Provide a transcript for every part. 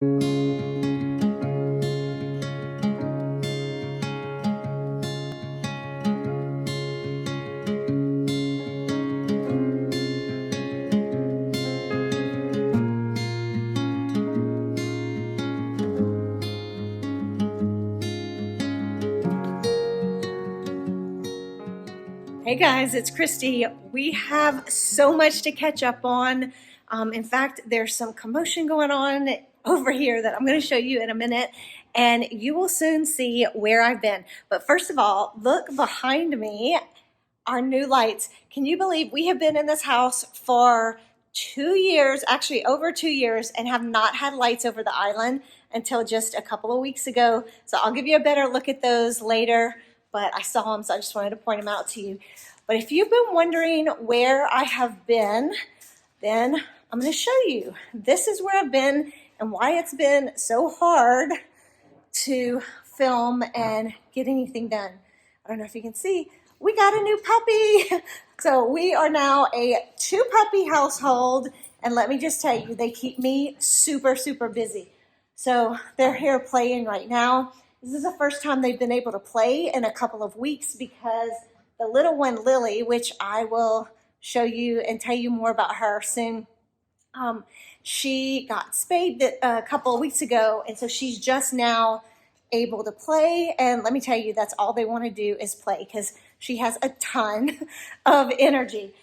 Hey guys, it's Christy. We have so much to catch up on. In fact, there's some commotion going on over here that I'm going to show you in a minute, and you will soon see where I've been. But first of all, look behind me, our new lights. Can you believe we have been in this house for 2 years, actually over 2 years, and have not had lights over the island until just a couple of weeks ago? So I'll give you a better look at those later, but I saw them, so I just wanted to point them out to you. But if you've been wondering where I have been, then I'm going to show you. This is where I've been and why it's been so hard to film and get anything done. I don't know if you can see, we got a new puppy. So we are now a 2-puppy household, and let me just tell you, they keep me super, super busy. So they're here playing right now. This is the first time they've been able to play in a couple of weeks because the little one, Lily, which I will show you and tell you more about her soon, she got spayed a couple of weeks ago, and so she's just now able to play. And let me tell you, that's all they want to do is play because she has a ton of energy.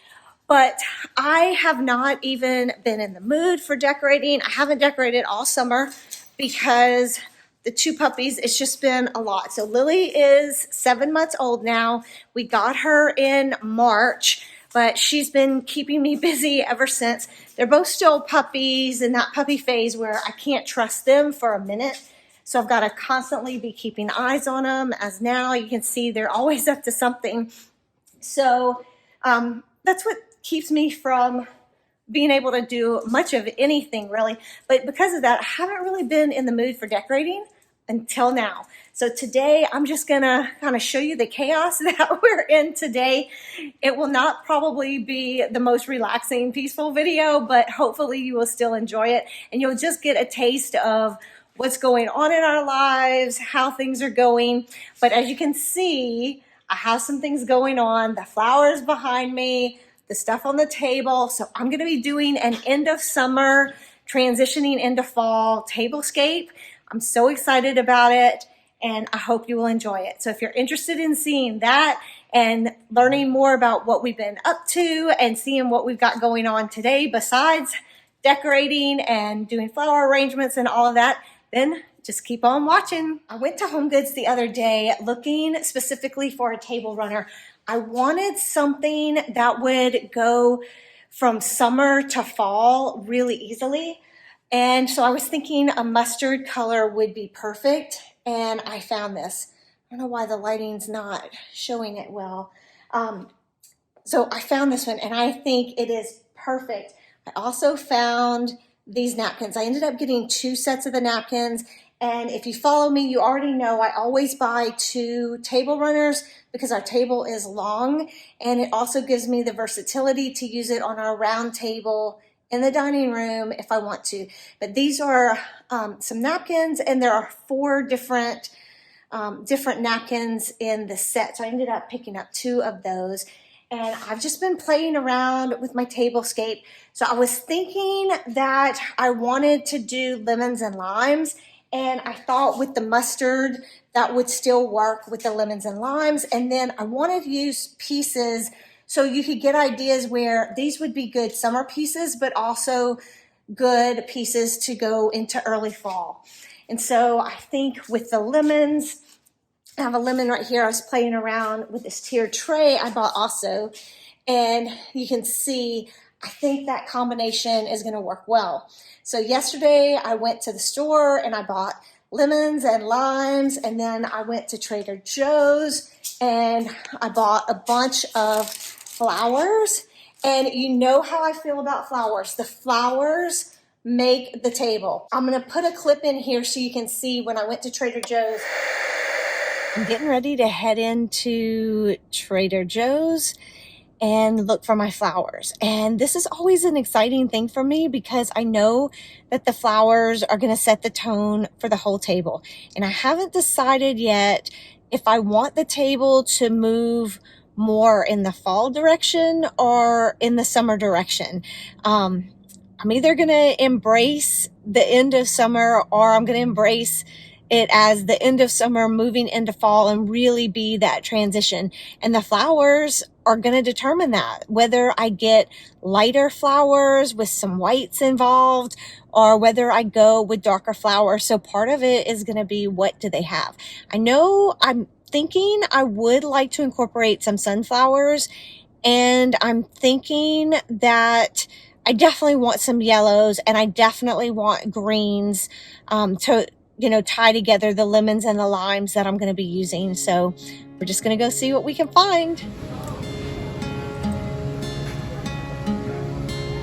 But I have not even been in the mood for decorating. I haven't decorated all summer because the 2 puppies, it's just been a lot. So Lily is 7 months old now. We got her in March, but she's been keeping me busy ever since. They're both still puppies in that puppy phase where I can't trust them for a minute. So I've got to constantly be keeping eyes on them. As now you can see, they're always up to something. So that's what keeps me from being able to do much of anything really. But because of that, I haven't really been in the mood for decorating until now. So today I'm just gonna kind of show you the chaos that we're in today. It will not probably be the most relaxing, peaceful video, but hopefully you will still enjoy it and you'll just get a taste of what's going on in our lives, how things are going. But as you can see, I have some things going on. The flowers behind me, the stuff on the table. So I'm gonna be doing an end of summer, transitioning into fall tablescape. I'm so excited about it, and I hope you will enjoy it. So if you're interested in seeing that and learning more about what we've been up to and seeing what we've got going on today besides decorating and doing flower arrangements and all of that, then just keep on watching. I went to Home Goods the other day looking specifically for a table runner. I wanted something that would go from summer to fall really easily. And so I was thinking a mustard color would be perfect, and I found this. I don't know why the lighting's not showing it well. So I found this one, and I think it is perfect. I also found these napkins. I ended up getting 2 sets of the napkins, and if you follow me, you already know I always buy 2 table runners because our table is long, and it also gives me the versatility to use it on our round table in the dining room if I want to. But these are some napkins, and there are 4 different napkins in the set. So I ended up picking up 2 of those, and I've just been playing around with my tablescape. So I was thinking that I wanted to do lemons and limes, and I thought with the mustard that would still work with the lemons and limes. And then I wanted to use pieces so you could get ideas where these would be good summer pieces, but also good pieces to go into early fall. And so I think with the lemons, I have a lemon right here. I was playing around with this tiered tray I bought also, and you can see I think that combination is going to work well. So yesterday I went to the store and I bought lemons and limes, and then I went to Trader Joe's and I bought a bunch of flowers. And you know how I feel about flowers. The flowers make the table. I'm going to put a clip in here so you can see when I went to Trader Joe's. I'm getting ready to head into Trader Joe's, and look for my flowers. And this is always an exciting thing for me because I know that the flowers are going to set the tone for the whole table. And I haven't decided yet if I want the table to move more in the fall direction or in the summer direction. I'm either going to embrace the end of summer, or I'm going to embrace it as the end of summer moving into fall and really be that transition. And the flowers are going to determine that, whether I get lighter flowers with some whites involved or whether I go with darker flowers. So part of it is going to be, what do they have? I know I'm thinking I would like to incorporate some sunflowers, and I'm thinking that I definitely want some yellows, and I definitely want greens to, tie together the lemons and the limes that I'm going to be using. So we're just going to go see what we can find.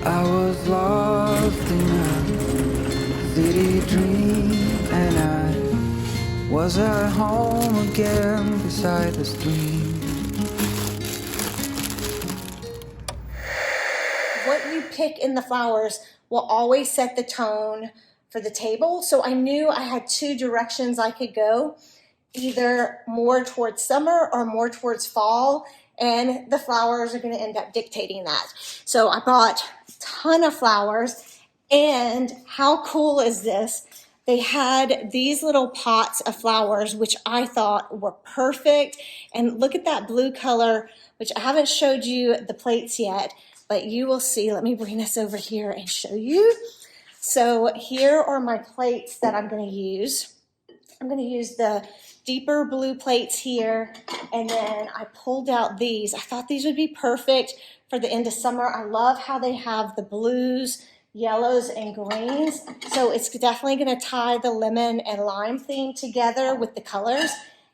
I was lost in a city dream, and I was at home again beside the stream. What you pick in the flowers will always set the tone for the table. So I knew I had two directions I could go, either more towards summer or more towards fall, and the flowers are going to end up dictating that. So I bought a ton of flowers, and how cool is this? They had these little pots of flowers, which I thought were perfect. And look at that blue color, which I haven't showed you the plates yet, but you will see. Let me bring this over here and show you. So here are my plates that I'm going to use. I'm going to use the deeper blue plates here, and then I pulled out these. I thought these would be perfect for the end of summer. I love how they have the blues, yellows, and greens. So it's definitely going to tie the lemon and lime theme together with the colors.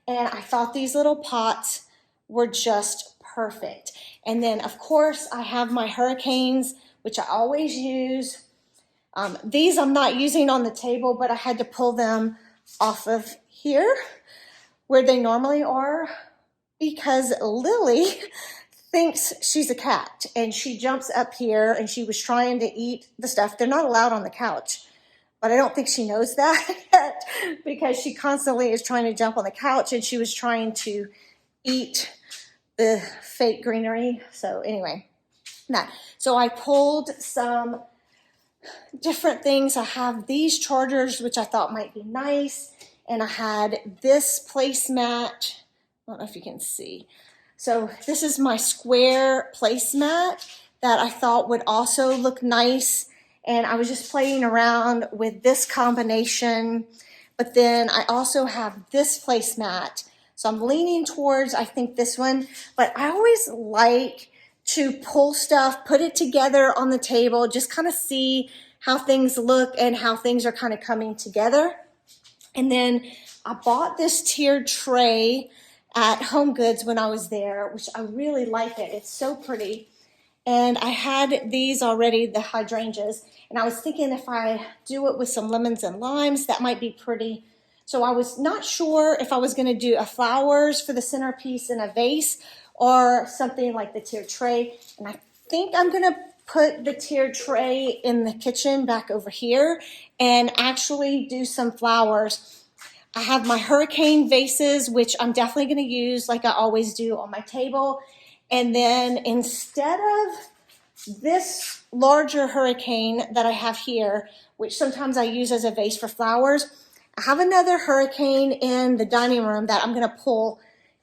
And I thought these little pots were just perfect. And then, of course, I have my hurricanes, which I always use. These I'm not using on the table, but I had to pull them off of here where they normally are because Lily thinks she's a cat, and she jumps up here, and she was trying to eat the stuff. They're not allowed on the couch, but I don't think she knows that yet because she constantly is trying to jump on the couch, and she was trying to eat the fake greenery. So anyway, so I pulled some different things. I have these chargers, which I thought might be nice, and I had this placemat. I don't know if you can see. So this is my square placemat that I thought would also look nice, and I was just playing around with this combination. But then I also have this placemat, so I'm leaning towards, I think, this one. But I always like to pull stuff, put it together on the table, just kind of see how things look and how things are kind of coming together. And then I bought this tiered tray at Home Goods when I was there, which I really like it. It's so pretty. And I had these already, the hydrangeas, and I was thinking if I do it with some lemons and limes, that might be pretty. So I was not sure if I was going to do a flowers for the centerpiece in a vase or something like the tiered tray. And I think I'm going to put the tiered tray in the kitchen back over here and actually do some flowers. I have my hurricane vases, which I'm definitely going to use like I always do on my table. And then instead of this larger hurricane that I have here, which sometimes I use as a vase for flowers, I have another hurricane in the dining room that I'm going to pull.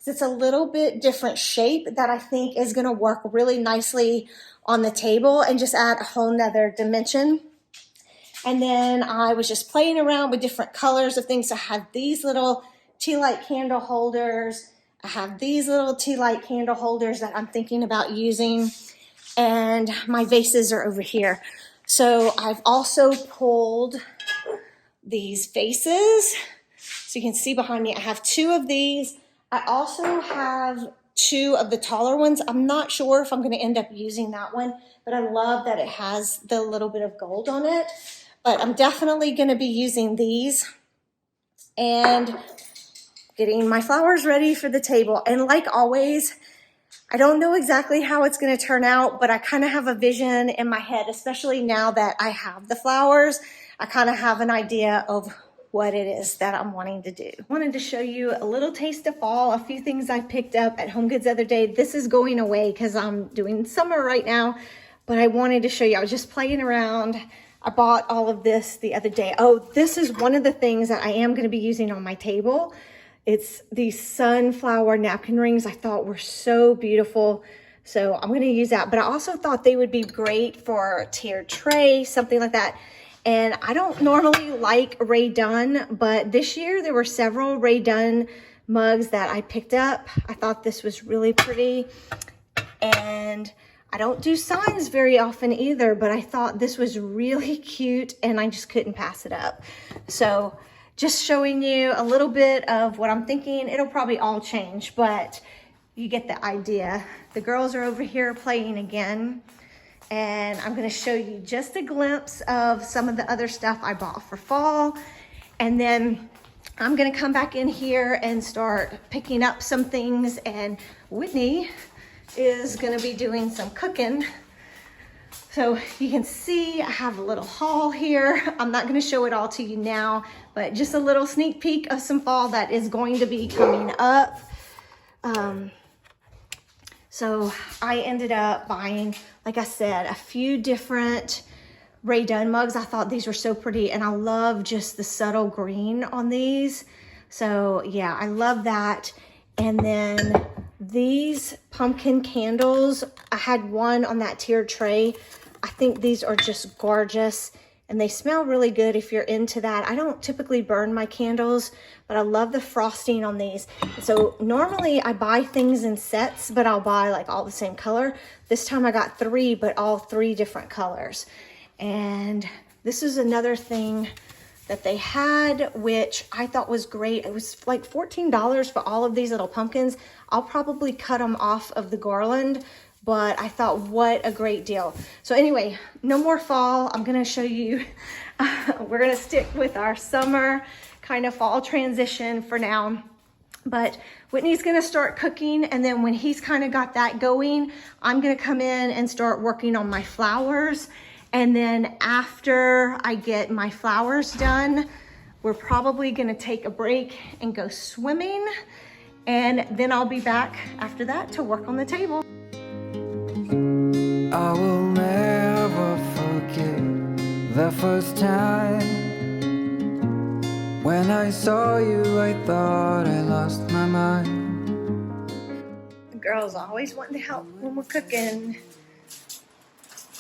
It's a little bit different shape that I think is going to work really nicely on the table and just add a whole nother dimension. And then I was just playing around with different colors of things. I have these little tea light candle holders. I have these little tea light candle holders that I'm thinking about using. And my vases are over here. So I've also pulled these vases. So you can see behind me, I have two of these. I also have two of the taller ones. I'm not sure if I'm going to end up using that one, but I love that it has the little bit of gold on it. But I'm definitely going to be using these and getting my flowers ready for the table. And like always, I don't know exactly how it's going to turn out, but I kind of have a vision in my head, especially now that I have the flowers. I kind of have an idea of what it is that I'm wanting to do. I wanted to show you a little taste of fall, a few things I picked up at Home Goods the other day. This is going away because I'm doing summer right now, but I wanted to show you. I was just playing around. I bought all of this the other day. Oh, this is one of the things that I am going to be using on my table. It's these sunflower napkin rings I thought were so beautiful. So I'm going to use that. But I also thought they would be great for a tiered tray, something like that. And I don't normally like Ray Dunn, but this year there were several Ray Dunn mugs that I picked up. I thought this was really pretty. And I don't do signs very often either, but I thought this was really cute and I just couldn't pass it up. So just showing you a little bit of what I'm thinking. It'll probably all change, but you get the idea. The girls are over here playing again, and I'm gonna show you just a glimpse of some of the other stuff I bought for fall. And then I'm gonna come back in here and start picking up some things, and Whitney is gonna be doing some cooking. So you can see I have a little haul here. I'm not gonna show it all to you now, but just a little sneak peek of some fall that is going to be coming up. So I ended up buying, like I said, a few different Ray Dunn mugs. I thought these were so pretty, and I love just the subtle green on these. So yeah, I love that. And then these pumpkin candles, I had one on that tiered tray. I think these are just gorgeous, and they smell really good if you're into that. I don't typically burn my candles, but I love the frosting on these. So normally I buy things in sets, but I'll buy like all the same color. This time I got 3, but all 3 different colors. And this is another thing that they had, which I thought was great. It was like $14 for all of these little pumpkins. I'll probably cut them off of the garland, but I thought, what a great deal. So anyway, no more fall. I'm gonna show you, we're gonna stick with our summer kind of fall transition for now. But Whitney's gonna start cooking, and then when he's kind of got that going, I'm gonna come in and start working on my flowers. And then after I get my flowers done, we're probably gonna take a break and go swimming. And then I'll be back after that to work on the table. I will never forget the first time when I saw you. I thought I lost my mind. The girls always wanting to help when we're cooking,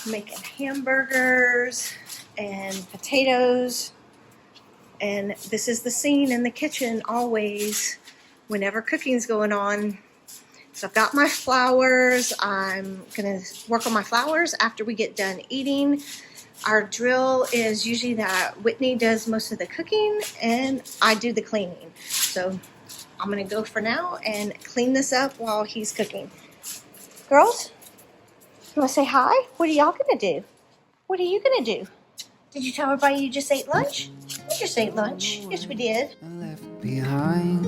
making hamburgers and potatoes. And this is the scene in the kitchen always whenever cooking's going on. So I've got my flowers. I'm gonna work on my flowers after we get done eating. Our drill is usually that Whitney does most of the cooking and I do the cleaning. So I'm gonna go for now and clean this up while he's cooking. Girls, you wanna say hi? What are y'all gonna do? What are you gonna do? Did you tell everybody you just ate lunch? We just ate lunch. Yes, we did. Left behind.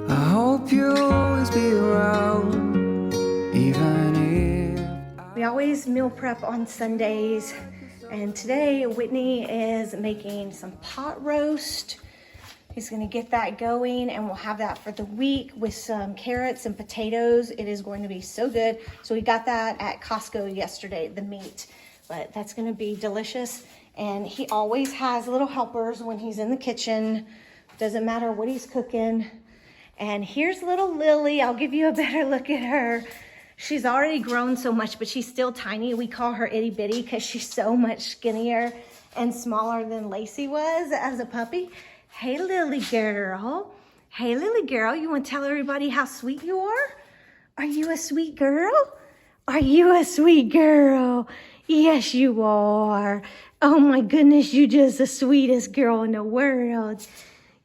I hope you'll always be around, even if we always meal prep on Sundays, and today Whitney is making some pot roast. He's gonna get that going, and we'll have that for the week with some carrots and potatoes. It is going to be so good. So we got that at Costco yesterday, the meat, but that's gonna be delicious. And he always has little helpers when he's in the kitchen. Doesn't matter what he's cooking. And here's little Lily. I'll give you a better look at her. She's already grown so much, but she's still tiny. We call her itty bitty because she's so much skinnier and smaller than Lacey was as a puppy. Hey, Lily girl. Hey, Lily girl, you want to tell everybody how sweet you are? Are you a sweet girl? Are you a sweet girl? Yes, you are. Oh my goodness, you just the sweetest girl in the world.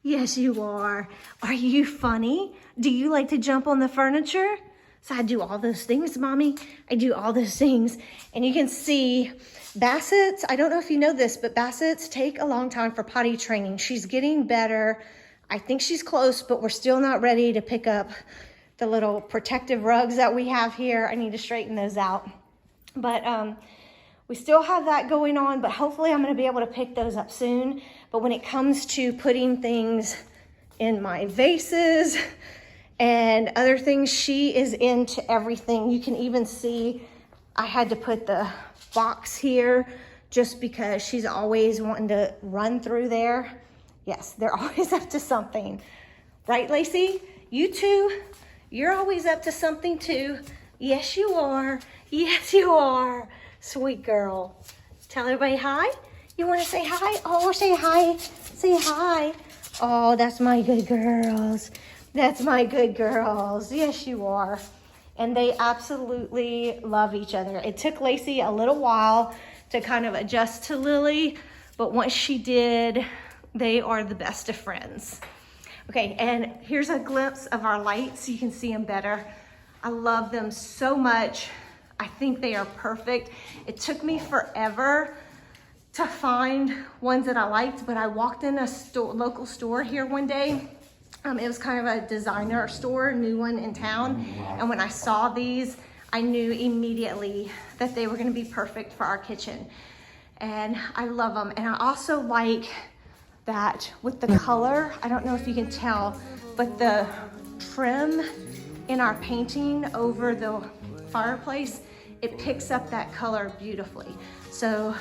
Yes, you are. Are you funny? Do you like to jump on the furniture? So I do all those things, Mommy. I do all those things. And you can see Bassett's, I don't know if you know this, but Bassett's take a long time for potty training. She's getting better. I think she's close, but we're still not ready to pick up the little protective rugs that we have here. I need to straighten those out. But we still have that going on, but hopefully I'm gonna be able to pick those up soon. But when it comes to putting things in my vases and other things, she is into everything. You can even see I had to put the box here just because she's always wanting to run through there. Yes, they're always up to something. Right, Lacey? You too? You're always up to something too. Yes, you are. Yes, you are. Sweet girl. Tell everybody hi. You want to say hi? Oh, say hi. Say hi. Oh, that's my good girls. That's my good girls. Yes, you are. And they absolutely love each other. It took Lacey a little while to kind of adjust to Lily, but once she did, they are the best of friends. Okay, and here's a glimpse of our lights so you can see them better. I love them so much. I think they are perfect. It took me forever to find ones that I liked, but I walked in a local store here one day. It was kind of a designer store, a new one in town. And when I saw these, I knew immediately that they were gonna be perfect for our kitchen. And I love them. And I also like that with the color, I don't know if you can tell, but the trim in our painting over the fireplace, it picks up that color beautifully. So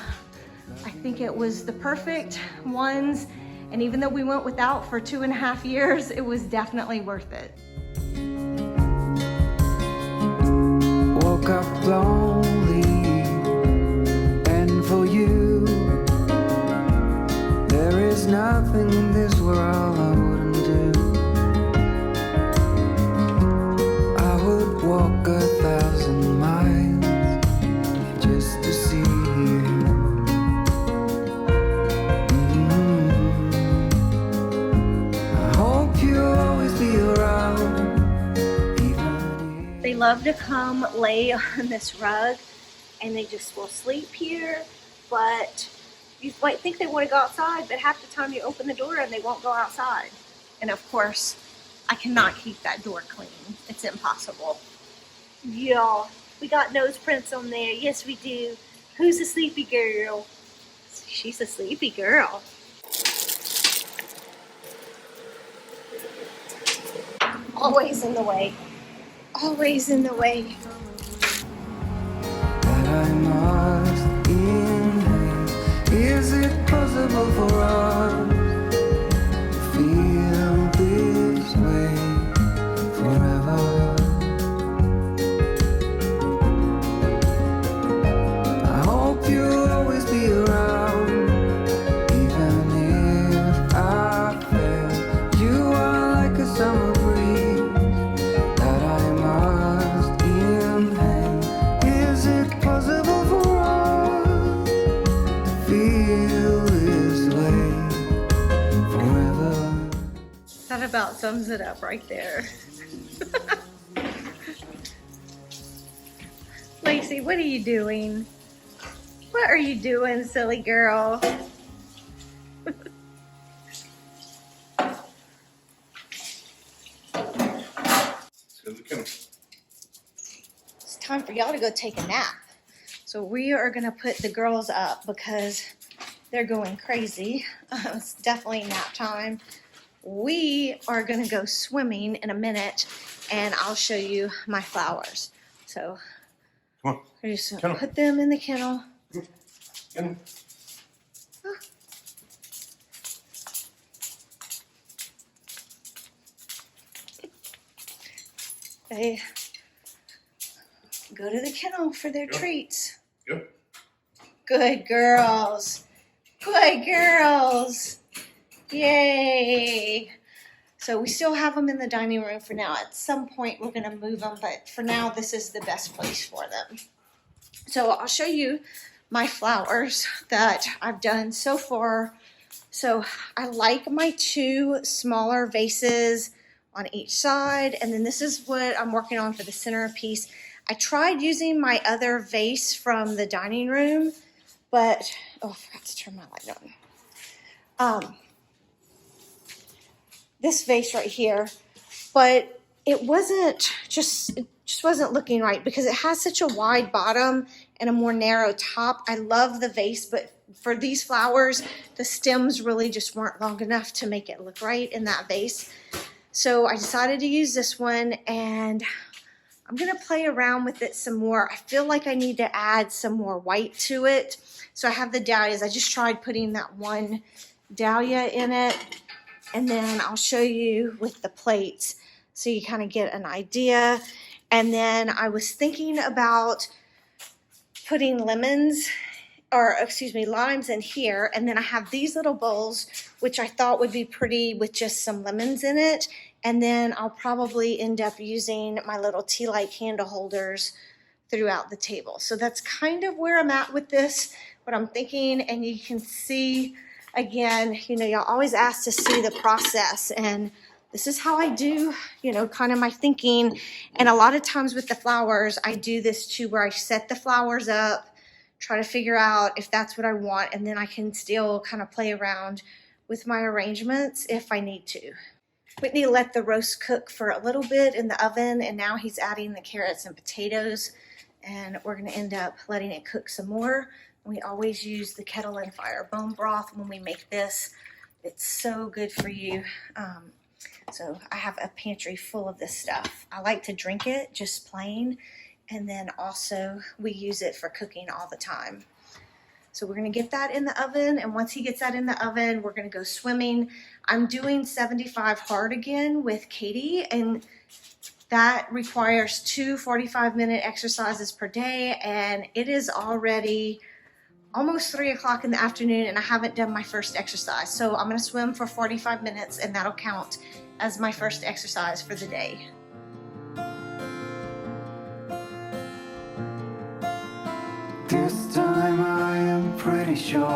I think it was the perfect ones. And even though we went without for 2.5 years, it was definitely worth it. Woke up lonely, and for you, there is nothing in this world I wouldn't do. I would walk 1,000 miles just to see you. I hope you'll always be around, even if They love to come lay on this rug and they just will sleep here, but you might think they want to go outside, but half the time you open the door and they won't go outside. And of course, I cannot keep that door clean. It's impossible. Y'all, we got nose prints on there. Yes, we do. Who's a sleepy girl? She's a sleepy girl. Always in the way. Always in the way. that I must inhale. Is it possible for us to feel this way forever? I hope you'll always be around, even if I fail. You are like a summer breeze that I must inhale. Is it possible for us to feel this way forever? That about sums it up right there. Lacey, what are you doing? What are you doing, silly girl? It's time for y'all to go take a nap. So we are gonna put the girls up because they're going crazy. It's definitely nap time. We are gonna go swimming in a minute and I'll show you my flowers. So Come on. I just Kennel. put them in the kennel. Kennel. They go to the kennel for their Go. treats. Go. Good girls. Good girls. Yay. So we still have them in the dining room for now. At some point we're gonna move them, but for now this is the best place for them. So I'll show you my flowers that I've done so far. So I like my two smaller vases on each side. And then this is what I'm working on for the centerpiece. I tried using my other vase from the dining room, but, oh, I forgot to turn my light on. This vase right here, but it just wasn't looking right because it has such a wide bottom and a more narrow top. I love the vase, but for these flowers, the stems really just weren't long enough to make it look right in that vase. So I decided to use this one, and I'm gonna play around with it some more. I feel like I need to add some more white to it. So I have the dahlias. I just tried putting that one dahlia in it, and then I'll show you with the plates so you kind of get an idea. And then I was thinking about putting limes in here, and then I have these little bowls which I thought would be pretty with just some lemons in it, and then I'll probably end up using my little tea light candle holders throughout the table. So that's kind of where I'm at with this, what I'm thinking. And you can see again, y'all always ask to see the process, and this is how I do, kind of my thinking. And a lot of times with the flowers, I do this too, where I set the flowers up, try to figure out if that's what I want, and then I can still kind of play around with my arrangements if I need to. Whitney let the roast cook for a little bit in the oven, and now he's adding the carrots and potatoes, and we're going to end up letting it cook some more. We always use the kettle and fire bone broth when we make this. It's so good for you. So I have a pantry full of this stuff. I like to drink it just plain, and then also we use it for cooking all the time. So we're gonna get that in the oven, and once he gets that in the oven, we're gonna go swimming. I'm doing 75 hard again with Katie, and that requires 2 45-minute exercises per day, and it is already almost 3 o'clock in the afternoon, and I haven't done my first exercise. So I'm gonna swim for 45 minutes, and that'll count as my first exercise for the day. This time I am pretty sure.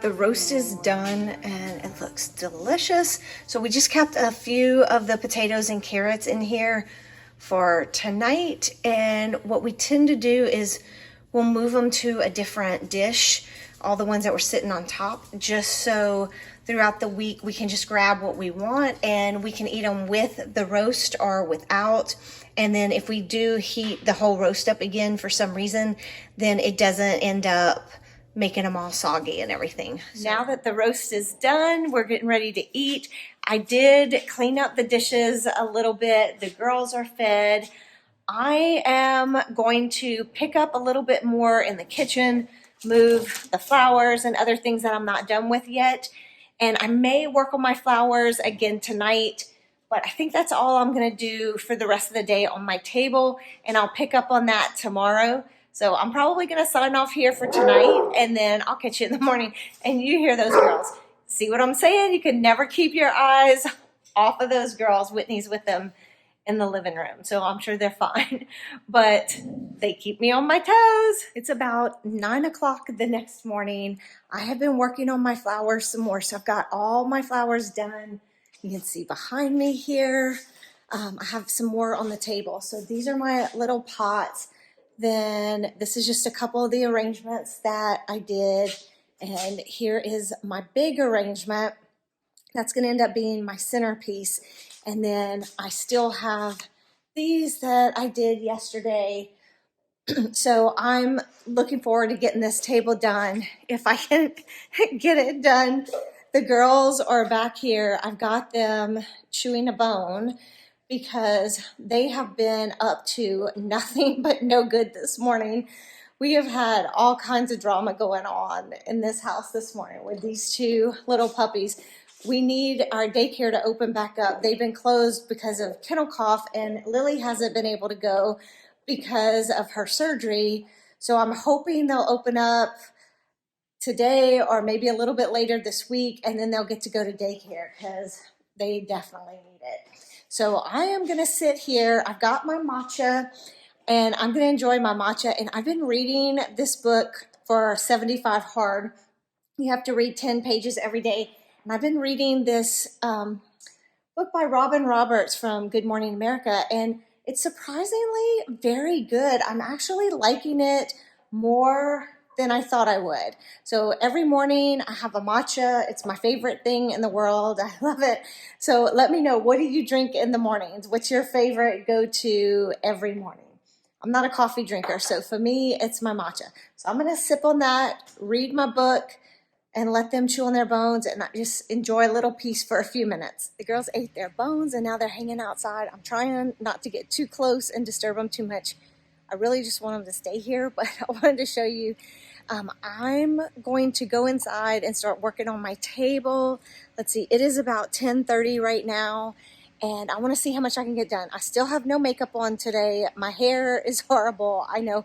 The roast is done and it looks delicious. So we just kept a few of the potatoes and carrots in here for tonight, and what we tend to do is we'll move them to a different dish, all the ones that were sitting on top, just so throughout the week we can just grab what we want and we can eat them with the roast or without. And then if we do heat the whole roast up again for some reason, then it doesn't end up making them all soggy and everything. So now that the roast is done, we're getting ready to eat. I did clean up the dishes a little bit. The girls are fed. I am going to pick up a little bit more in the kitchen, move the flowers and other things that I'm not done with yet. And I may work on my flowers again tonight, but I think that's all I'm gonna do for the rest of the day on my table, and I'll pick up on that tomorrow. So I'm probably gonna sign off here for tonight, and then I'll catch you in the morning, and you hear those girls. See what I'm saying? You can never keep your eyes off of those girls. Whitney's with them in the living room, so I'm sure they're fine, but they keep me on my toes. It's about 9 o'clock the next morning. I have been working on my flowers some more, so I've got all my flowers done. You can see behind me here, I have some more on the table. So these are my little pots. Then this is just a couple of the arrangements that I did, and here is my big arrangement. That's going to end up being my centerpiece. And then I still have these that I did yesterday. So I'm looking forward to getting this table done. If I can get it done. The girls are back here. I've got them chewing a bone because they have been up to nothing but no good this morning. We have had all kinds of drama going on in this house this morning with these two little puppies. We need our daycare to open back up. They've been closed because of kennel cough, and Lily hasn't been able to go because of her surgery. So I'm hoping they'll open up today or maybe a little bit later this week, and then they'll get to go to daycare because they definitely need it. So I am going to sit here. I've got my matcha, and I'm going to enjoy my matcha. And I've been reading this book for 75 hard. You have to read 10 pages every day. And I've been reading this book by Robin Roberts from Good Morning America, and it's surprisingly very good. I'm actually liking it more than I thought I would. So every morning I have a matcha. It's my favorite thing in the world. I love it. So let me know, what do you drink in the mornings? What's your favorite go-to every morning? I'm not a coffee drinker, so for me, it's my matcha. So I'm gonna sip on that, read my book, and let them chew on their bones and just enjoy a little piece for a few minutes. The girls ate their bones and now they're hanging outside. I'm trying not to get too close and disturb them too much. I really just want them to stay here, but I wanted to show you. I'm going to go inside and start working on my table. Let's see, it is about 10:30 right now, and I want to see how much I can get done. I still have no makeup on today. My hair is horrible, I know.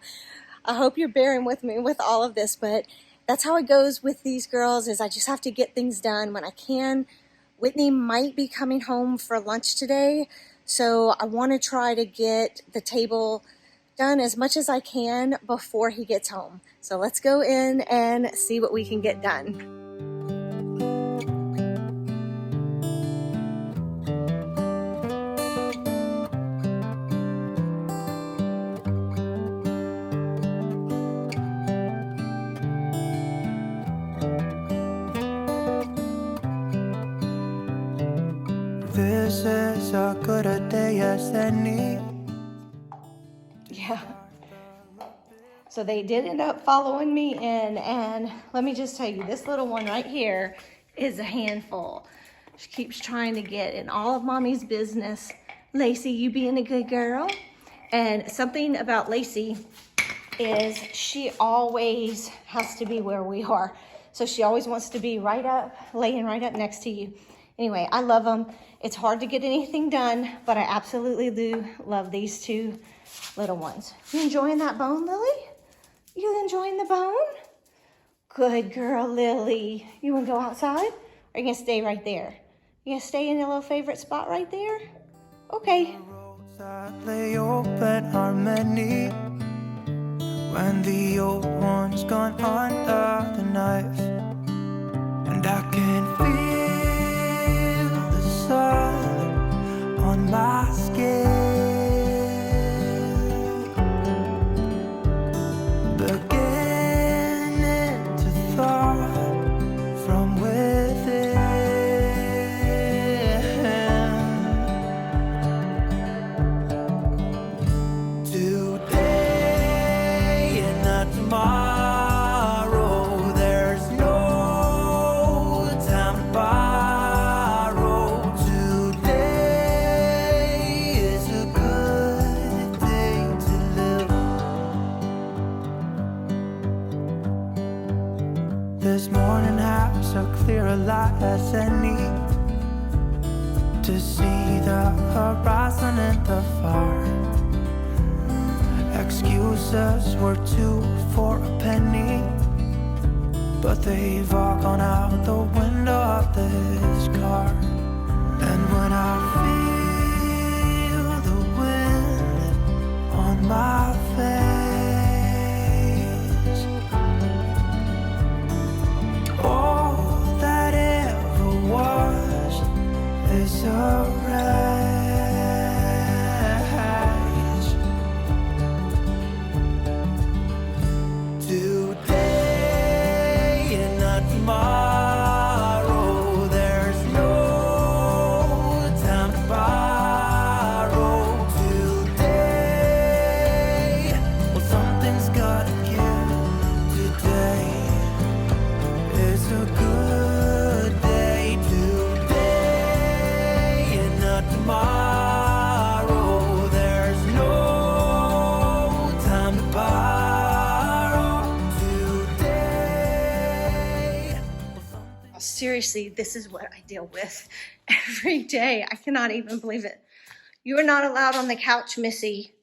I hope you're bearing with me with all of this, but that's how it goes with these girls, is I just have to get things done when I can. Whitney might be coming home for lunch today, so I want to try to get the table done as much as I can before he gets home. So let's go in and see what we can get done. This is as good a day as any. Yeah. So they did end up following me in, and let me just tell you, this little one right here is a handful. She keeps trying to get in all of mommy's business. Lacey, you being a good girl? And something about Lacey is she always has to be where we are. So she always wants to be right up, laying right up next to you. Anyway, I love them. It's hard to get anything done, but I absolutely do love these two little ones. You enjoying that bone, Lily? You enjoying the bone? Good girl, Lily. You want to go outside? Or are you going to stay right there? You going to stay in your little favorite spot right there? Okay. That lay open are many when the old one's gone under the knife, and I can feel the sun on my skin beginning to thaw from within. Today and not tomorrow, there's no time to borrow. Today is a good day to live. This morning has a clearer light as any to see the horizon in the far. Excuses were 2 for a penny, but they've all gone out the window of this car. And when I feel the wind on my face, all that ever was is a wreck. Today and not tomorrow, there's no time to borrow. Today, well, something's gotta give. Today is a good day. Today and not tomorrow, there's no time to borrow. Seriously, this is what I deal with every day. I cannot even believe it. You are not allowed on the couch, Missy.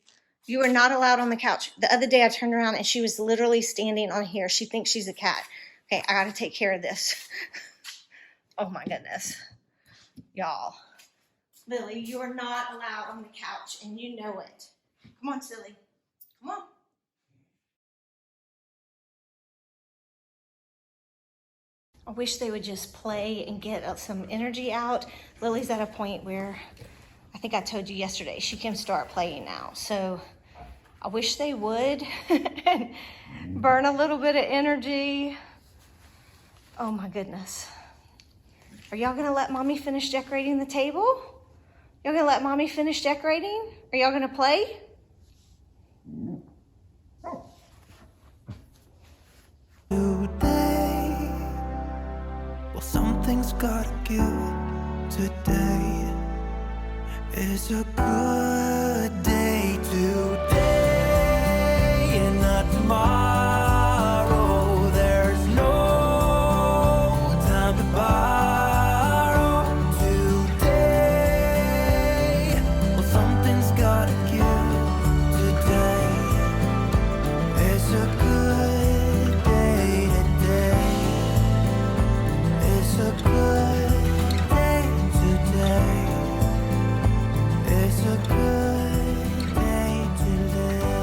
You are not allowed on the couch. The other day I turned around and she was literally standing on here. She thinks she's a cat. Okay, I gotta take care of this. Oh my goodness. Y'all. Lily, you are not allowed on the couch and you know it. Come on, silly. Come on. I wish they would just play and get some energy out. Lily's at a point where, I think I told you yesterday, she can start playing now. So I wish they would and burn a little bit of energy. Oh my goodness. Are y'all gonna let mommy finish decorating the table? Y'all gonna let mommy finish decorating? Are y'all gonna play? Today, well, something's gotta give. Today is a good day. Today and not tomorrow. There's no time to borrow. Today, well, something's gotta give. Today is a good day. Today is a good day. Today is a good day to live.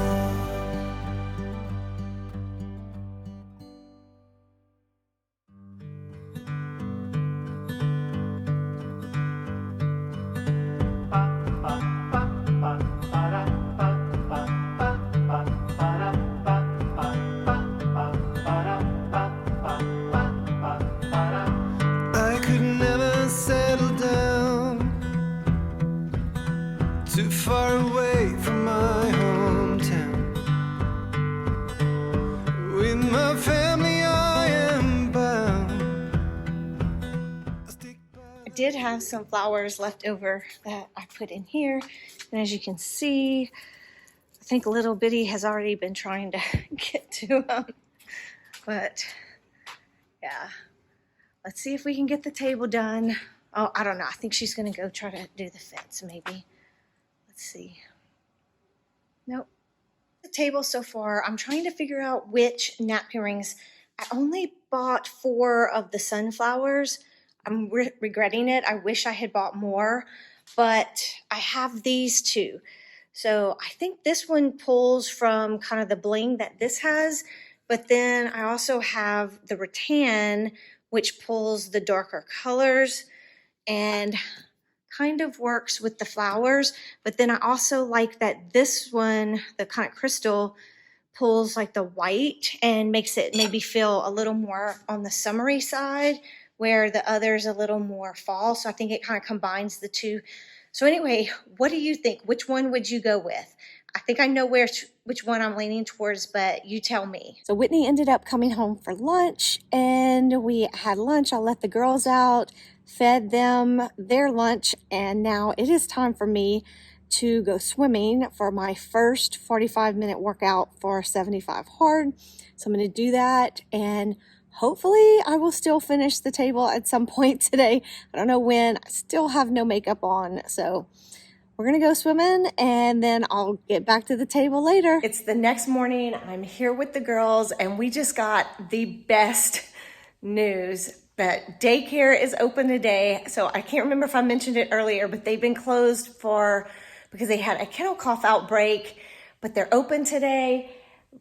I could never settle down too far away from my hometown. With my family I am bound. I did have some flowers left over that I put in here. And as you can see, I think little Bitty has already been trying to get to them. But yeah, let's see if we can get the table done. Oh, I don't know. I think she's going to go try to do the fence maybe. Let's see. Nope. The table so far, I'm trying to figure out which napkin rings. I only bought 4 of the sunflowers. I'm regretting it. I wish I had bought more, but I have these 2. So I think this one pulls from kind of the bling that this has, but then I also have the rattan, which pulls the darker colors and kind of works with the flowers. But then I also like that this one, the kind of crystal, pulls like the white and makes it maybe feel a little more on the summery side, where the other's a little more fall. So I think it kind of combines the two. So anyway, what do you think? Which one would you go with? I think I know which one I'm leaning towards, but you tell me. So Whitney ended up coming home for lunch, and we had lunch. I let the girls out, fed them their lunch, and now it is time for me to go swimming for my first 45-minute workout for 75 hard. So I'm going to do that, and hopefully I will still finish the table at some point today. I don't know when. I still have no makeup on, so we're gonna go swimming and then I'll get back to the table later. It's the next morning. I'm here with the girls and we just got the best news that daycare is open today. So I can't remember if I mentioned it earlier, but they've been closed because they had a kennel cough outbreak, but they're open today.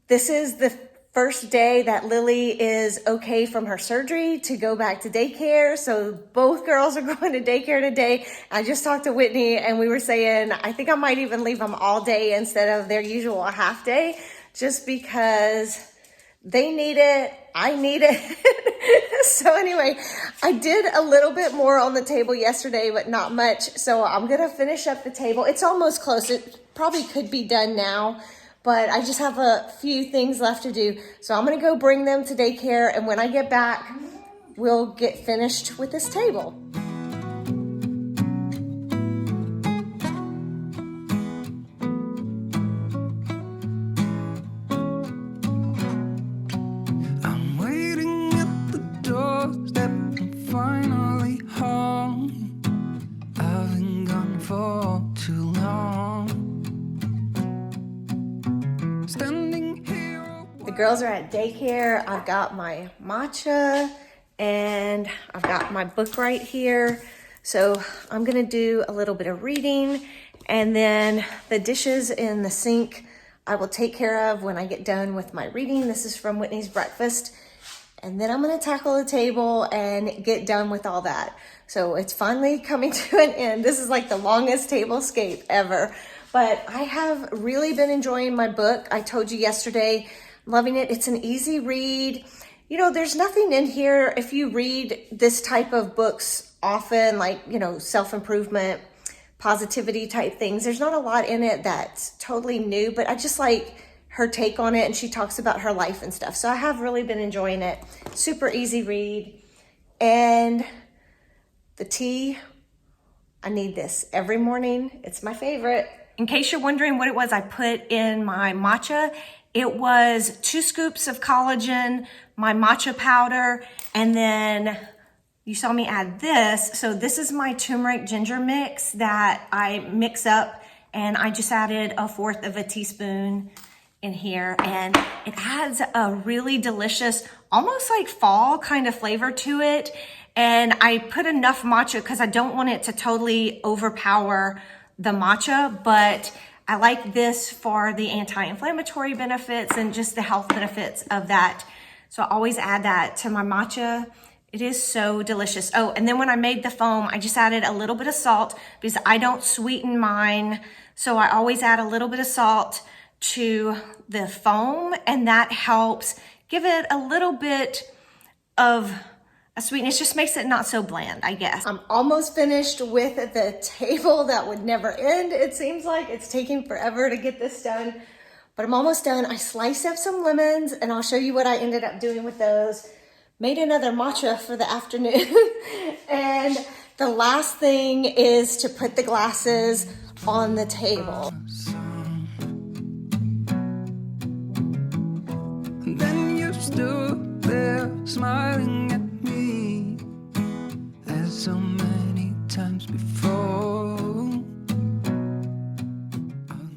This is the first day that Lily is okay from her surgery to go back to daycare. So both girls are going to daycare today. I just talked to Whitney and we were saying, I think I might even leave them all day instead of their usual half day, just because they need it. I need it. So anyway, I did a little bit more on the table yesterday, but not much. So I'm going to finish up the table. It's almost close. It probably could be done now, but I just have a few things left to do. So I'm going to go bring them to daycare. And when I get back, we'll get finished with this table. I'm waiting at the doorstep. I'm finally home. I've been gone for too long. Standing here. The girls are at daycare. I've got my matcha and I've got my book right here. So I'm gonna do a little bit of reading, and then the dishes in the sink I will take care of when I get done with my reading. This is from Whitney's breakfast. and then I'm gonna tackle the table and get done with all that. So it's finally coming to an end. This is like the longest tablescape ever, but I have really been enjoying my book. I told you yesterday, loving it. It's an easy read. You know, there's nothing in here, if you read this type of books often, like, you know, self-improvement, positivity type things, there's not a lot in it that's totally new, but I just like her take on it, and she talks about her life and stuff. So I have really been enjoying it. Super easy read. And the tea, I need this every morning. It's my favorite. In case you're wondering what it was I put in my matcha, it was 2 scoops of collagen, my matcha powder, and then you saw me add this. So this is my turmeric ginger mix that I mix up, and I just added 1/4 of a teaspoon in here, and it adds a really delicious, almost like fall kind of flavor to it. And I put enough matcha because I don't want it to totally overpower the matcha, but I like this for the anti-inflammatory benefits and just the health benefits of that. So I always add that to my matcha. It is so delicious. Oh, and then when I made the foam, I just added a little bit of salt because I don't sweeten mine. So I always add a little bit of salt to the foam, and that helps give it a little bit of a sweetness. Just makes it not so bland, I guess. I'm almost finished with the table that would never end. It seems like it's taking forever to get this done, but I'm almost done. I sliced up some lemons, and I'll show you what I ended up doing with those. Made another matcha for the afternoon. And the last thing is to put the glasses on the table. And then you stood there smiling at me as so many times before.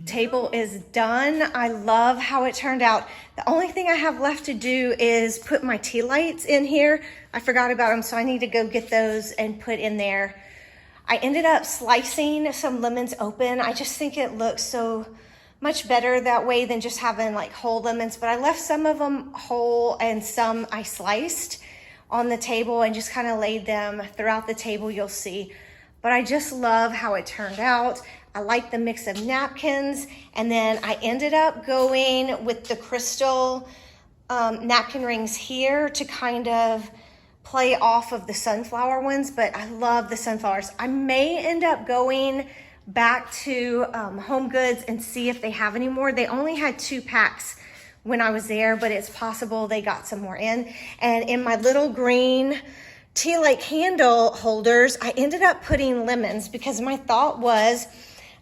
Table is done. I love how it turned out. The only thing I have left to do is put my tea lights in here. I forgot about them, so I need to go get those and put in there. I ended up slicing some lemons open. I just think it looks so much better that way than just having like whole lemons, but I left some of them whole and some I sliced on the table and just kind of laid them throughout the table, you'll see. But I just love how it turned out. I like the mix of napkins, and then I ended up going with the crystal napkin rings here to kind of play off of the sunflower ones, but I love the sunflowers. I may end up going back to Home Goods and see if they have any more. They only had 2 packs when I was there, but it's possible they got some more in. And in my little green tea light candle holders, I ended up putting lemons because my thought was,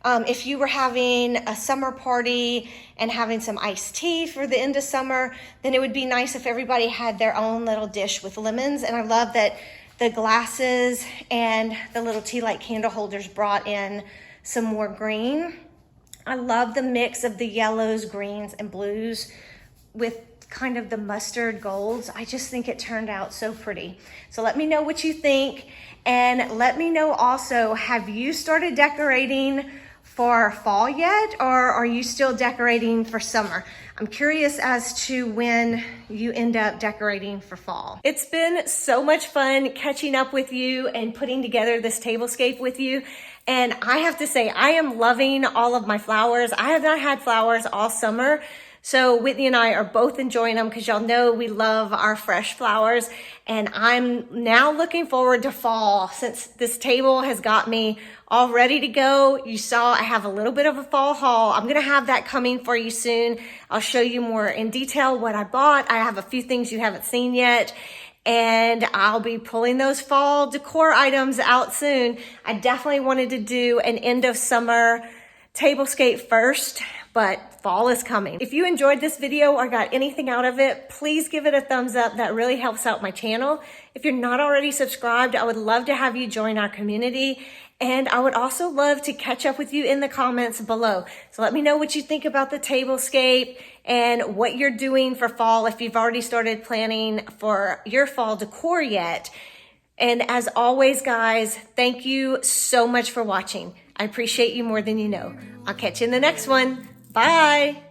if you were having a summer party and having some iced tea for the end of summer, then it would be nice if everybody had their own little dish with lemons. And I love that the glasses and the little tea light candle holders brought in some more green. I love the mix of the yellows, greens, and blues with kind of the mustard golds. I just think it turned out so pretty. So let me know what you think, and let me know also, have you started decorating for fall yet, or are you still decorating for summer? I'm curious as to when you end up decorating for fall. It's been so much fun catching up with you and putting together this tablescape with you. And I have to say, I am loving all of my flowers. I have not had flowers all summer. So Whitney and I are both enjoying them because y'all know we love our fresh flowers. And I'm now looking forward to fall since this table has got me all ready to go. You saw I have a little bit of a fall haul. I'm gonna have that coming for you soon. I'll show you more in detail what I bought. I have a few things you haven't seen yet, and I'll be pulling those fall decor items out soon. I definitely wanted to do an end of summer tablescape first, but fall is coming. If you enjoyed this video or got anything out of it, please give it a thumbs up. That really helps out my channel. If you're not already subscribed, I would love to have you join our community. And I would also love to catch up with you in the comments below. So let me know what you think about the tablescape and what you're doing for fall, if you've already started planning for your fall decor yet. And as always, guys, thank you so much for watching. I appreciate you more than you know. I'll catch you in the next one. Bye.